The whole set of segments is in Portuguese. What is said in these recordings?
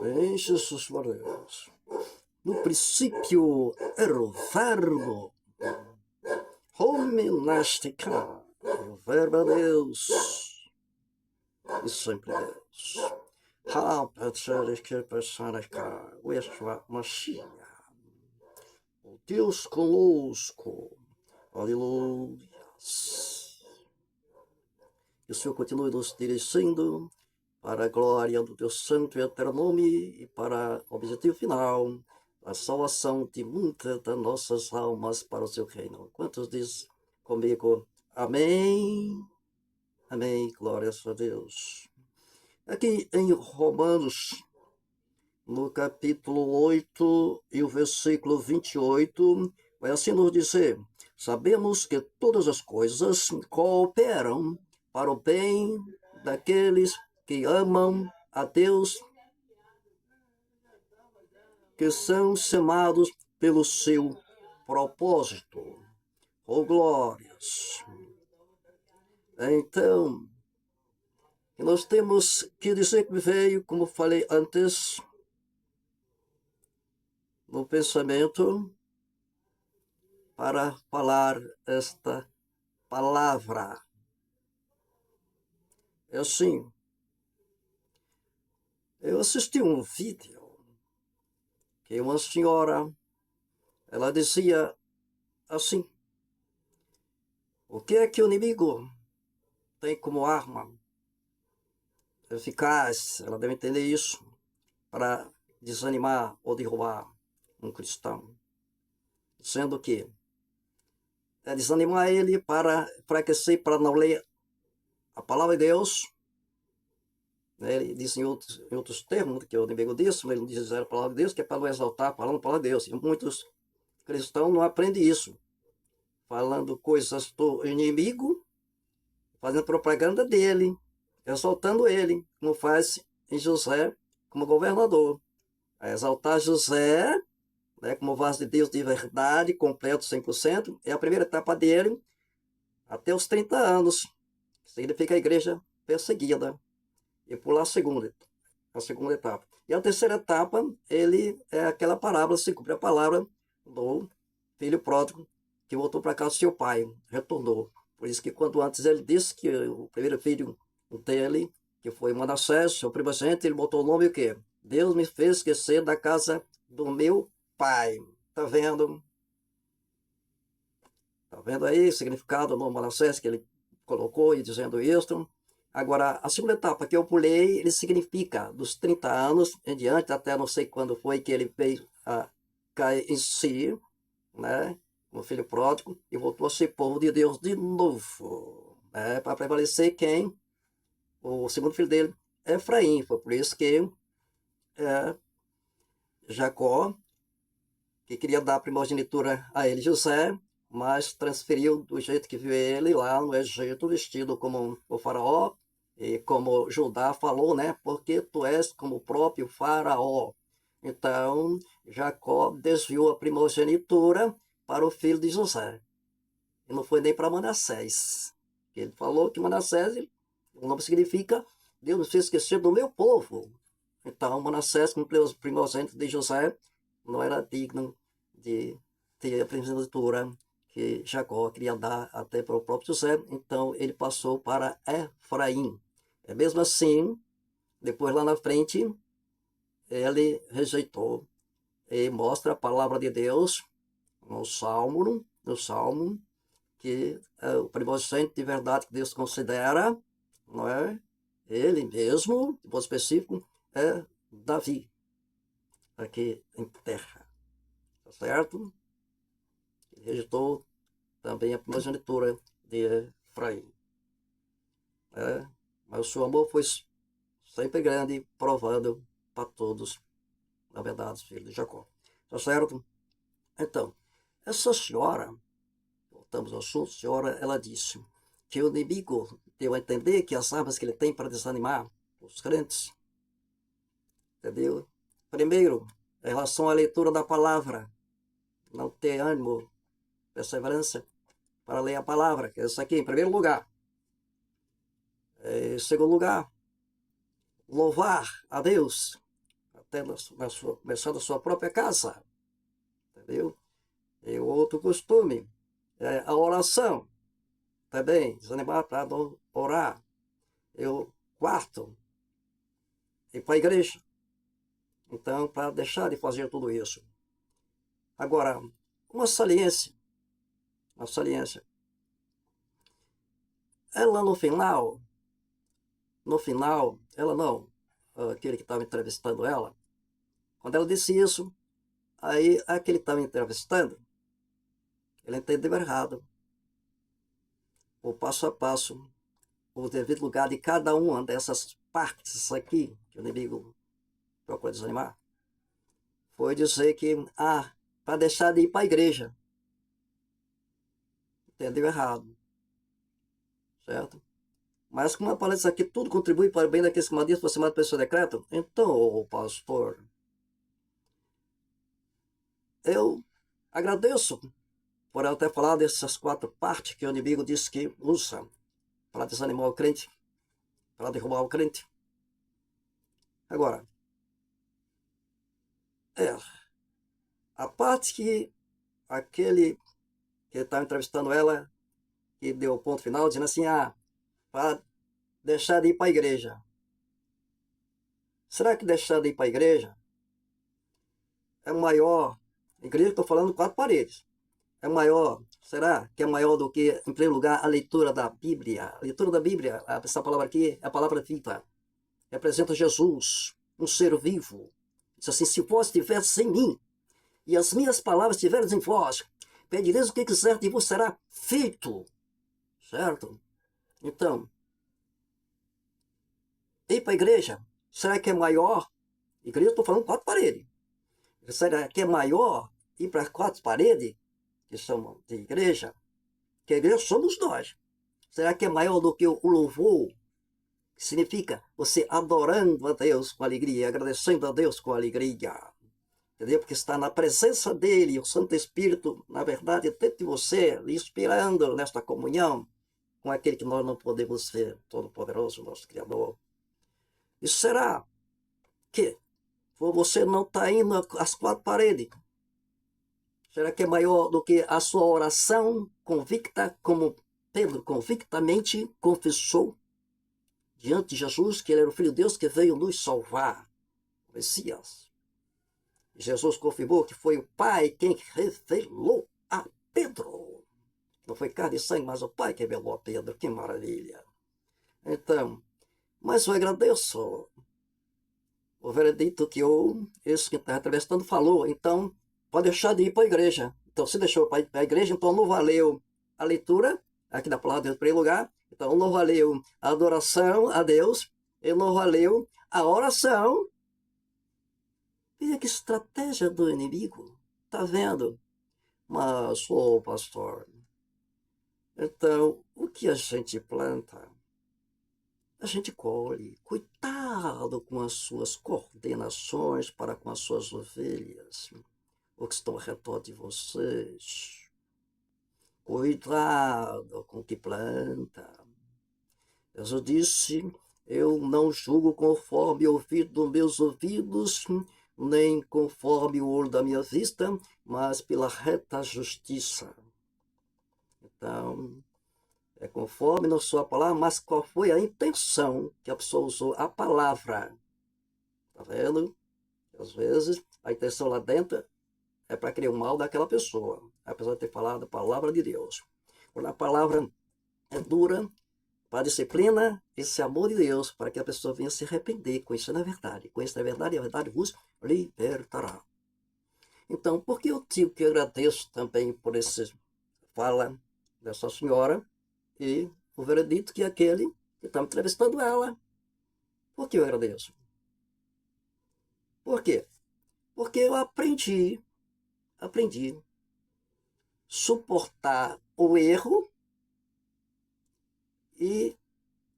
Amém, Jesus Maria. No princípio era o verbo, homem neste cá, e o verbo é Deus, e sempre Deus. Rapaz, que passar cá, o Yeshua Mashiach, o Deus conosco, aleluia. Que o Senhor continue nos dirigindo para a glória do teu santo e eterno nome e para o objetivo final, a salvação de muitas das nossas almas para o seu reino. Quantos dizem comigo? Amém. Amém. Glórias a Deus. Aqui em Romanos, no capítulo 8 e o versículo 28, vai assim nos dizer: sabemos que todas as coisas cooperam para o bem daqueles que amam a Deus, que são chamados pelo seu propósito. Oh, glórias! Então, nós temos que dizer que veio, como falei antes, no pensamento, para falar esta palavra. É assim, eu assisti um vídeo que uma senhora, ela dizia assim: o que é que o inimigo tem como arma eficaz, ela deve entender isso, para desanimar ou derrubar um cristão? Sendo que é desanimar ele para enfraquecer, para não ler a palavra de Deus. Ele disse em outros termos, que o inimigo disse, mas ele não diz a palavra de Deus, que é para não exaltar falando a palavra de Deus. E muitos cristãos não aprendem isso, falando coisas do inimigo, fazendo propaganda dele, exaltando ele, como faz em José como governador. A exaltar José, né, como vaso de Deus de verdade, completo 100%, é a primeira etapa dele, até os 30 anos, que significa a igreja perseguida. E pular a segunda etapa. E a terceira etapa, ele é aquela parábola, se cumpre a palavra do filho pródigo, que voltou para casa do seu pai, retornou. Por isso que quando antes ele disse que o primeiro filho dele, que foi Manassés, seu primogênito, ele botou o nome o quê? Deus me fez esquecer da casa do meu pai. Tá vendo? Tá vendo aí o significado do nome Manassés que ele colocou e dizendo isso? Agora, a segunda etapa que eu pulei, ele significa dos 30 anos em diante, até não sei quando foi que ele veio a cair em si, né, como filho pródigo, e voltou a ser povo de Deus de novo, né, para prevalecer quem? O segundo filho dele, Efraim. Foi por isso que Jacó, que queria dar a primogenitura a ele, José, mas transferiu do jeito que viu ele lá no Egito, vestido como o faraó, e como Judá falou, né? Porque tu és como o próprio faraó. Então, Jacó desviou a primogenitura para o filho de José. E não foi nem para Manassés. Ele falou que Manassés, o nome significa Deus me fez esquecer do meu povo. Então, Manassés, como primogênito de José, não era digno de ter a primogenitura que Jacó queria dar até para o próprio José. Então, ele passou para Efraim. É mesmo assim, depois lá na frente, ele rejeitou. E mostra a palavra de Deus no Salmo, que é o primogênito de verdade que Deus considera, não é? Ele mesmo, de modo específico, é Davi, aqui em terra. Tá certo? Ele rejeitou também a primogenitura de Efraim. Mas o seu amor foi sempre grande, provando para todos, na verdade, filho de Jacó. Tá certo? Então, essa senhora, voltamos ao assunto, a senhora, ela disse que o inimigo deu a entender que as armas que ele tem para desanimar os crentes, entendeu? Primeiro, em relação à leitura da palavra, não ter ânimo, perseverança para ler a palavra, que é isso aqui, em primeiro lugar. Em segundo lugar, louvar a Deus até começando a sua própria casa, entendeu? E outro costume é a oração, também, desanimar para orar. E o quarto, ir para a igreja. Então, para deixar de fazer tudo isso. Agora, uma saliência, uma saliência. Ela no final, ela não, aquele que estava entrevistando ela, quando ela disse isso, aí aquele que estava entrevistando, ele entendeu errado, o passo a passo, o devido lugar de cada uma dessas partes aqui, que o inimigo procura desanimar, foi dizer que, para deixar de ir para a igreja. Entendeu errado, certo? Mas como aparece aqui, tudo contribui para o bem daqueles que maldizem por cima do seu decreto. Então, pastor, eu agradeço por ela ter falado dessas 4 partes que o inimigo disse que usa para desanimar o crente, para derrubar o crente. Agora, a parte que aquele que estava entrevistando ela, que deu o ponto final, dizendo assim, para deixar de ir para a igreja. Será que deixar de ir para a igreja é maior? Igreja, estou falando 4 paredes. É maior, será que é maior do que, em primeiro lugar, a leitura da Bíblia? A leitura da Bíblia, essa palavra aqui é a palavra vida. Representa Jesus, um ser vivo. Diz assim, se vós estiveres em mim, e as minhas palavras estiverem em vós, pedireis o que quiser e vos será feito. Certo? Então, ir para a igreja, será que é maior? Igreja, estou falando 4 paredes. Será que é maior ir para as 4 paredes, que chamam de igreja? Que a igreja somos nós. Será que é maior do que o louvor? Que significa você adorando a Deus com alegria, agradecendo a Deus com alegria. Entendeu? Porque está na presença dele, o Santo Espírito, na verdade, dentro de você, lhe inspirando nesta comunhão com aquele que nós não podemos ver, Todo-Poderoso, nosso Criador. E será que você não está indo às 4 paredes? Será que é maior do que a sua oração convicta, como Pedro convictamente confessou diante de Jesus que ele era o Filho de Deus que veio nos salvar, o Messias? Jesus confirmou que foi o Pai quem revelou a Pedro. Não foi carne e sangue, mas o Pai que revelou a Pedro. Que maravilha! Então, mas eu agradeço o veredito que esse que está entrevistando falou. Então, pode deixar de ir para a igreja. Então, se deixou para a igreja, então não valeu a leitura, aqui da palavra de Deus, em primeiro lugar. Então, não valeu a adoração a Deus, e não valeu a oração. Veja que estratégia do inimigo. Está vendo? Mas, pastor, então, o que a gente planta, a gente colhe. Cuidado com as suas coordenações para com as suas ovelhas, o que estão ao redor de vocês. Cuidado com o que planta. Jesus disse, eu não julgo conforme o ouvido dos meus ouvidos, nem conforme o olho da minha vista, mas pela reta justiça. Então, é conforme na sua palavra, mas qual foi a intenção que a pessoa usou a palavra? Tá vendo? Às vezes, a intenção lá dentro é para criar o mal daquela pessoa, apesar de ter falado a palavra de Deus. Quando a palavra é dura, para a disciplina, esse amor de Deus, para que a pessoa venha se arrepender, conhecendo a verdade. Conhecendo a verdade e a verdade vos libertará. Então, por que eu digo que eu agradeço também por esse fala dessa senhora e o veredito que é aquele que está me entrevistando ela? Por que eu agradeço? Por quê? Porque eu aprendi suportar o erro e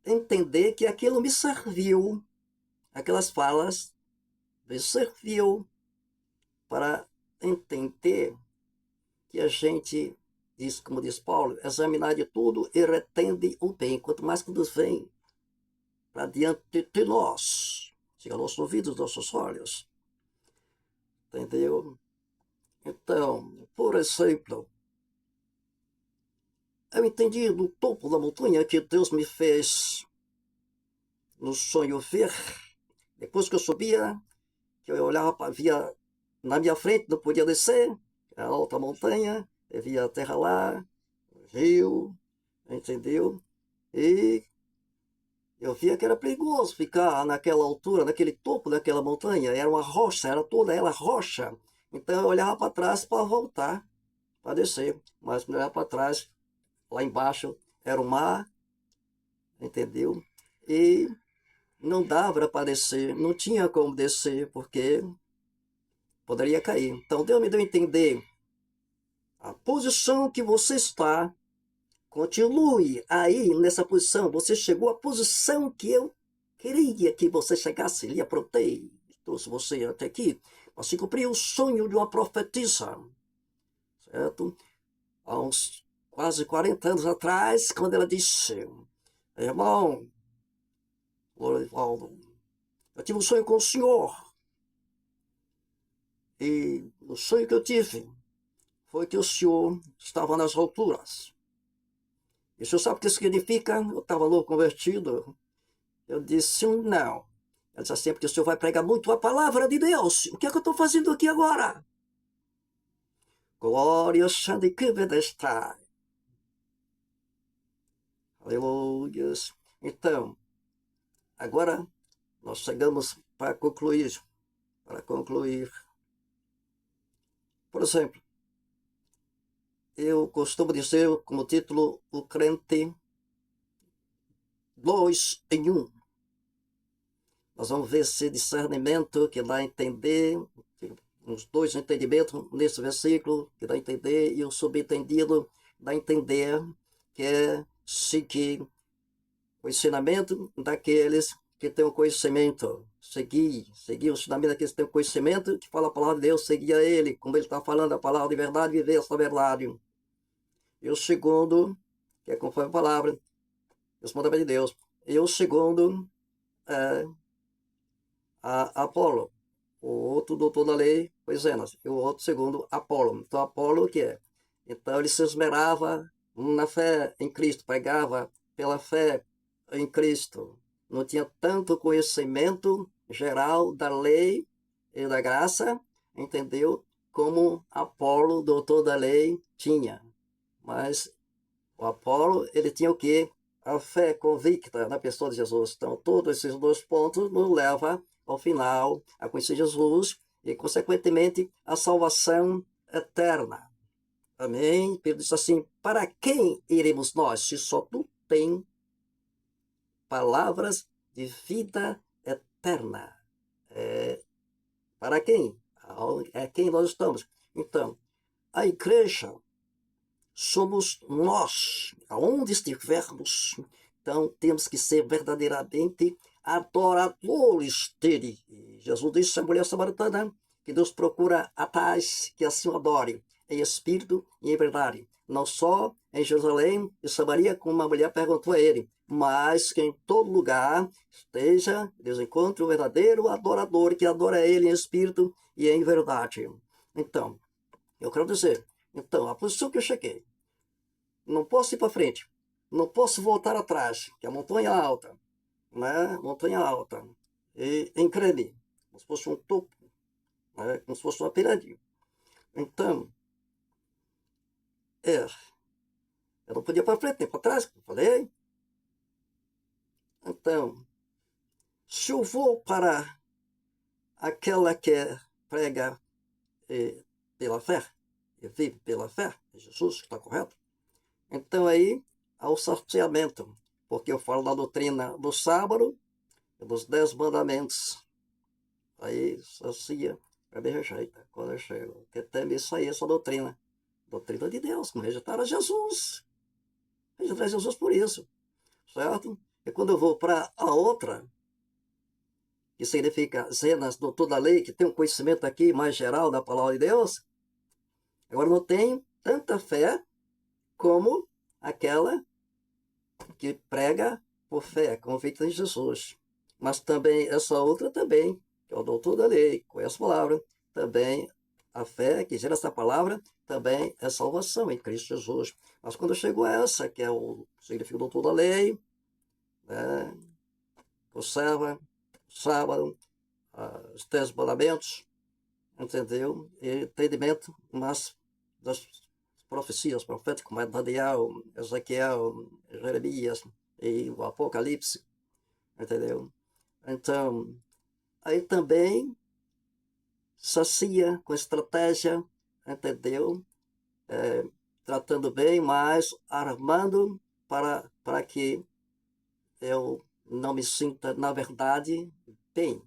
entender que aquilo me serviu, aquelas falas me serviu para entender que a gente, como diz Paulo, examinar de tudo e retende o bem, quanto mais que nos vem para diante de nós, chega aos nossos ouvidos, nossos olhos. entendeu? Então, por exemplo, eu entendi no topo da montanha que Deus me fez no sonho ver. Depois que eu subia, que eu olhava, via na minha frente, não podia descer, a alta montanha, eu via a terra lá, o rio, entendeu? E eu via que era perigoso ficar naquela altura, naquele topo daquela montanha. Era uma rocha, era toda ela rocha. Então eu olhava para trás para voltar, para descer. Mas quando eu olhava para trás, lá embaixo era o mar, entendeu? E não dava para descer, não tinha como descer, porque poderia cair. Então Deus me deu a entender a posição que você está. Continue aí nessa posição. Você chegou à posição que eu queria que você chegasse. Lhe aprontei, trouxe você até aqui. Assim cumpriu o sonho de uma profetisa, certo? Há uns quase 40 anos atrás, quando ela disse: irmão, Lorivaldo, eu tive um sonho com o senhor. E o sonho que eu tive foi que o senhor estava nas alturas. E o senhor sabe o que isso significa? Eu estava louco, convertido. Eu disse não. Ela disse assim, porque o senhor vai pregar muito a palavra de Deus. O que é que eu estou fazendo aqui agora? Glória Sande Kivedestai. Aleluia. Então, agora nós chegamos para concluir. Para concluir. Por exemplo, eu costumo dizer como título o crente 2 em 1. Nós vamos ver esse discernimento que dá a entender, uns dois entendimentos nesse versículo, que dá a entender, e o subentendido dá a entender, que é seguir o ensinamento daqueles que têm o conhecimento. Seguir o ensinamento daqueles que têm o conhecimento, que fala a palavra de Deus, seguir a ele, como ele está falando a palavra de verdade, viver essa verdade. E o segundo, que é conforme a palavra, os mandamentos de Deus. E o segundo é Apolo. O outro doutor da lei foi Zenas. E o outro segundo, Apolo. Então, Apolo o que é? Então, ele se esmerava na fé em Cristo, pregava pela fé em Cristo. Não tinha tanto conhecimento geral da lei e da graça, entendeu? Como Apolo, doutor da lei, tinha. Mas o Apolo, ele tinha o quê? A fé convicta na pessoa de Jesus. Então, todos esses dois pontos nos levam, ao final, a conhecer Jesus e, consequentemente, a salvação eterna. Amém? Pedro disse assim, para quem iremos nós, se só tu tem palavras de vida eterna? Para quem? É quem nós estamos. Então, a igreja somos nós, aonde estivermos. Então, temos que ser verdadeiramente adoradores dele. E Jesus disse à mulher samaritana que Deus procura a tais que assim o adorem, em espírito e em verdade. Não só em Jerusalém e Samaria, como uma mulher perguntou a ele, mas que em todo lugar esteja, Deus encontre o verdadeiro adorador que adora ele em espírito e em verdade. Então, eu quero dizer, então, a posição que eu cheguei, não posso ir para frente, não posso voltar atrás, que a montanha é alta, né? Montanha alta, e increme, como se fosse um topo, né? Como se fosse uma pirâmide. Então, eu não podia ir para frente nem para trás, como eu falei. Então, se eu vou para aquela que prega pela fé, e vive pela fé, é Jesus que está correto, então aí há o sorteamento, porque eu falo da doutrina do sábado e dos 10 mandamentos. Aí sacia, me rejeita quando eu chego, porque teme isso aí, essa doutrina. Doutrina de Deus, como rejeitaram Jesus. Rejeitaram Jesus por isso, certo? E quando eu vou para a outra, que significa Zenas, doutor da lei, que tem um conhecimento aqui mais geral da palavra de Deus, agora não tenho tanta fé como aquela que prega por fé, convicta em Jesus. Mas também essa outra também, que é o doutor da lei, conhece a palavra, também a fé que gera essa palavra também é salvação em Cristo Jesus. Mas quando chegou a essa, que é o significado de toda a lei, né, conserva, sábado, os 10 mandamentos, entendeu? E entendimento mas das profecias proféticas, como é Daniel, Ezequiel, Jeremias e o Apocalipse, entendeu? Então, aí também sacia com estratégia, entendeu? Tratando bem, mas armando para que eu não me sinta, na verdade, bem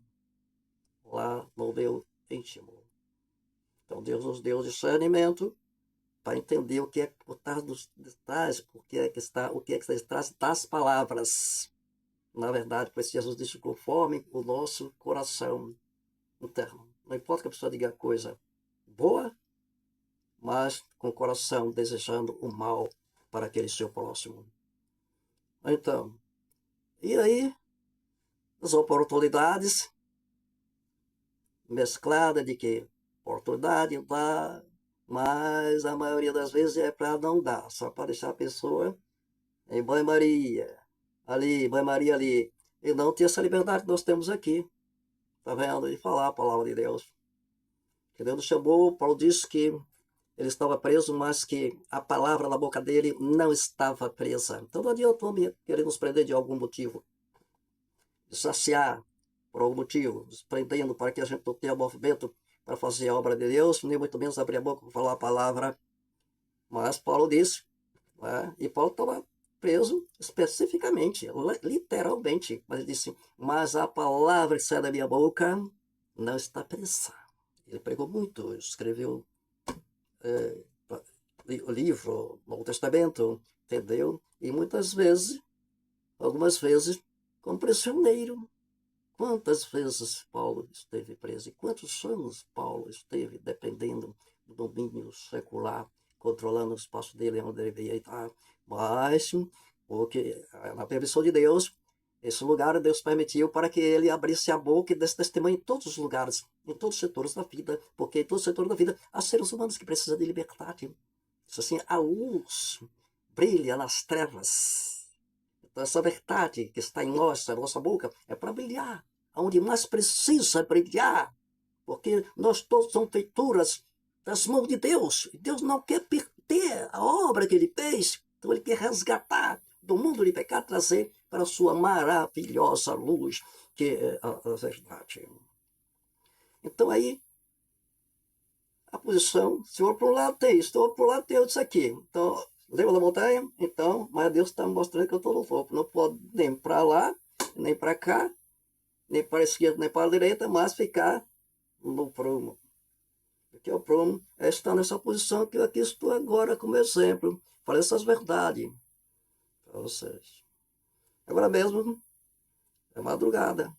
lá no meu íntimo. Então Deus nos deu discernimento para entender o que é por trás o que é que está atrás das palavras. Na verdade, por isso Jesus disse, conforme o nosso coração interno. Não importa que a pessoa diga coisa boa, mas com o coração desejando o mal para aquele seu próximo. Então, e aí, as oportunidades mescladas de que oportunidade dá, mas a maioria das vezes é para não dar, só para deixar a pessoa em banho-maria, ali, banho-maria ali, e não ter essa liberdade que nós temos aqui, tá vendo? E falar a palavra de Deus. Que Deus nos chamou, Paulo disse que ele estava preso, mas que a palavra na boca dele não estava presa. Então não adianta querer nos prender de algum motivo, de saciar por algum motivo, nos prendendo para que a gente não tenha movimento para fazer a obra de Deus, nem muito menos abrir a boca para falar a palavra. Mas Paulo disse, né? E Paulo estava preso especificamente, literalmente, mas ele disse, mas a palavra que sai da minha boca não está presa. Ele pregou muito, escreveu o livro, o Novo Testamento, entendeu? E muitas vezes, algumas vezes, como prisioneiro. Quantas vezes Paulo esteve preso e quantos anos Paulo esteve dependendo do domínio secular, controlando o espaço dele onde ele deveria estar. Mas, porque na permissão de Deus, esse lugar Deus permitiu para que ele abrisse a boca e desse testemunho em todos os lugares, em todos os setores da vida, porque em todos os setores da vida há seres humanos que precisam de liberdade. Isso assim, a luz brilha nas trevas. Então essa verdade que está em nós, na nossa boca, é para brilhar, onde mais precisa brilhar, porque nós todos somos feituras das mãos de Deus. E Deus não quer perder a obra que ele fez, então ele quer resgatar do mundo de pecado, trazer para a sua maravilhosa luz, que é a verdade. Então aí, a posição, se for para um lado tem isso, se for para o lado tem isso aqui. Então, lembra da montanha? Então, mas Deus está me mostrando que eu estou no topo. Não pode nem para lá, nem para cá, nem para a esquerda, nem para a direita, mas ficar no prumo. Porque o prumo é estar nessa posição que eu aqui estou agora como exemplo. Falei essas verdades para vocês. Agora mesmo, é madrugada.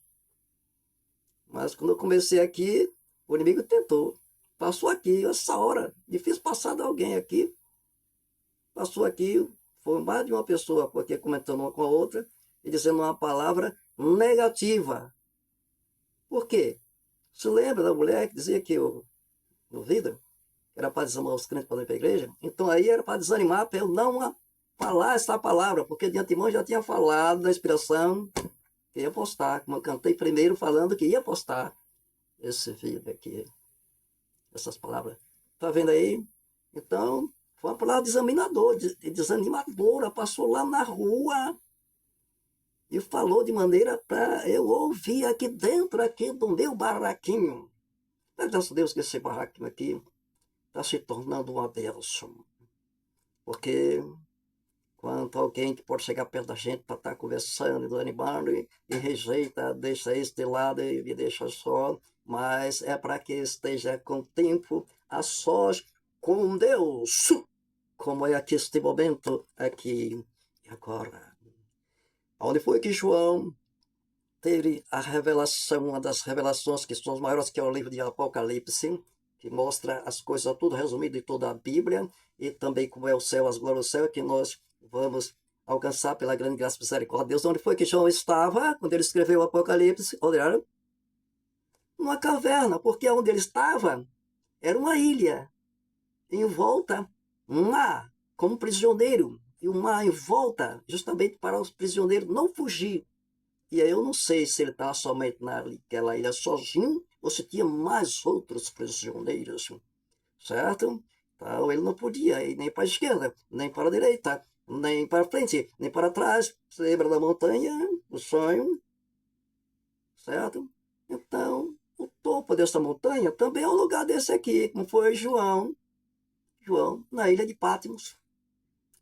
Mas quando eu comecei aqui, o inimigo tentou. Passou aqui, essa hora, difícil passar de alguém aqui. Passou aqui, foi mais de uma pessoa aqui comentando uma com a outra e dizendo uma palavra negativa. Por quê? Você lembra da mulher que dizia que no vida era para desanimar os crentes para ir para a igreja? Então aí era para desanimar, para eu não falar essa palavra, porque de antemão já tinha falado da inspiração que ia postar, como eu cantei primeiro falando que ia postar esse vídeo aqui, essas palavras. Tá vendo aí? Então, foi uma palavra desanimadora, passou lá na rua e falou de maneira para eu ouvir aqui dentro aqui do meu barraquinho. Mas graças a Deus que esse barraquinho aqui está se tornando uma bênção. Porque quando alguém que pode chegar perto da gente para estar conversando, desanimando e rejeita, deixa esse de lado e me deixa só, mas é para que esteja com o tempo a sós com Deus, como é aqui este momento, aqui e agora. Onde foi que João teve a revelação, uma das revelações que são as maiores, que é o livro de Apocalipse, que mostra as coisas tudo resumido em toda a Bíblia, e também como é o céu, as glórias do céu, que nós vamos alcançar pela grande graça e misericórdia de Deus. Onde foi que João estava quando ele escreveu o Apocalipse? Olharam? numa caverna, porque onde ele estava era uma ilha, em volta, um mar, como prisioneiro, e o mar em volta, justamente para os prisioneiros não fugir. E aí eu não sei se ele estava somente naquela ilha sozinho, ou se tinha mais outros prisioneiros, certo? Então ele não podia ir nem para a esquerda, nem para a direita, nem para frente, nem para trás. Você lembra da montanha, o sonho, certo? Então, o topo dessa montanha também é um lugar desse aqui, como foi João, na ilha de Patmos,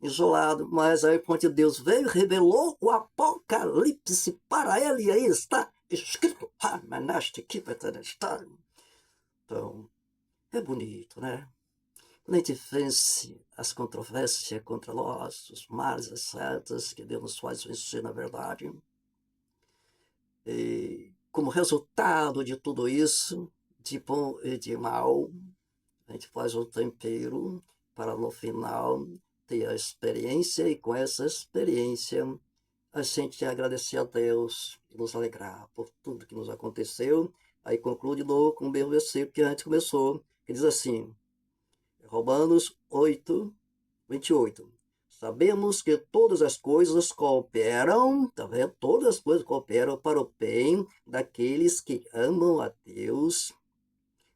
isolado, mas aí quando Deus veio, revelou o Apocalipse para ele, e aí está escrito, então, é bonito, né? Quando a gente vence as controvérsias contra nós, os males, as setas, que Deus nos faz vencer na verdade, e como resultado de tudo isso, de bom e de mal, a gente faz o tempero para no final ter a experiência e com essa experiência a gente agradecer a Deus e nos alegrar por tudo que nos aconteceu. Aí conclui de novo com o mesmo versículo que a gente começou, que diz assim, Romanos 8, 28. Sabemos que todas as coisas cooperam, tá vendo? Todas as coisas cooperam para o bem daqueles que amam a Deus,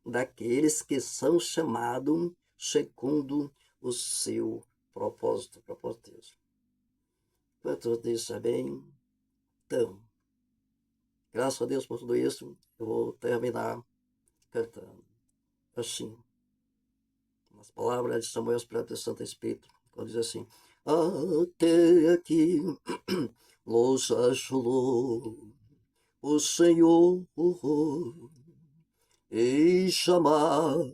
daqueles que são chamados segundo o seu propósito. Propósito de Deus. Quanto isso é bem? Então, graças a Deus por tudo isso, eu vou terminar cantando assim. As palavras de Samuel Espírito e Santo Espírito, quando diz assim, até aqui nos ajudou o Senhor e jamais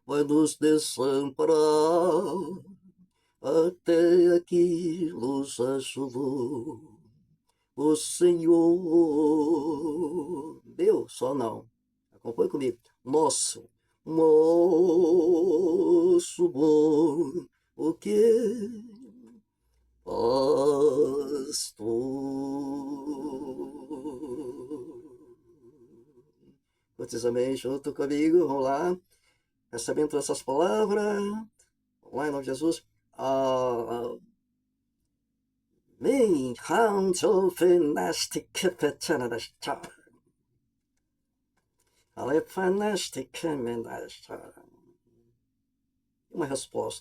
vai nos desamparar. Até aqui nos ajudou o Senhor. Meu, só não. Acompanhe comigo. Nosso bom, o que pastor. Vocês amém junto comigo, vamos lá. Recebendo essas palavras, vamos lá em nome de Jesus. Amém. Uma resposta.